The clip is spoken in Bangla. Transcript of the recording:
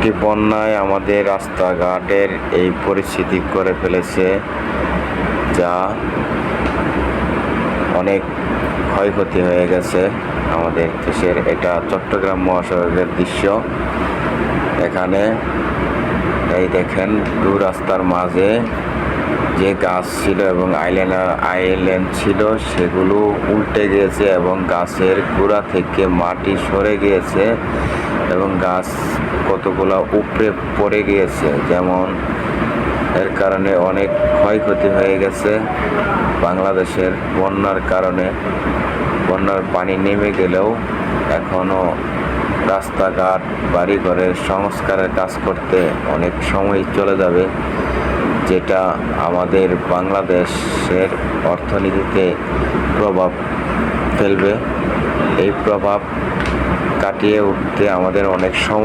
একটি বন্যায় আমাদের রাস্তাঘাটের এই পরিস্থিতি করে ফেলেছে, যা অনেক ক্ষয়ক্ষতি হয়ে গেছে আমাদের দেশের। এটা চট্টগ্রাম মহাসড়কের দৃশ্য। এখানে এই দেখেন, দু রাস্তার মাঝে যে গাছ ছিল এবং আইল্যান্ড ছিল, সেগুলো উল্টে গিয়েছে এবং গাছের গোড়া থেকে মাটি সরে গিয়েছে এবং গাছ কতগুলো উপড়ে পড়ে গিয়েছে। যেমন এর কারণে অনেক ক্ষয়ক্ষতি হয়ে গেছে বাংলাদেশের। বন্যার কারণে বন্যার পানি নেমে গেলেও এখনও রাস্তাঘাট বাড়িঘরের সংস্কারের কাজ করতে অনেক সময় চলে যাবে, যেটা আমাদের বাংলাদেশের অর্থনীতিতে প্রভাব ফেলবে। এই প্রভাব কাটিয়ে উঠতে আমাদের অনেক সময়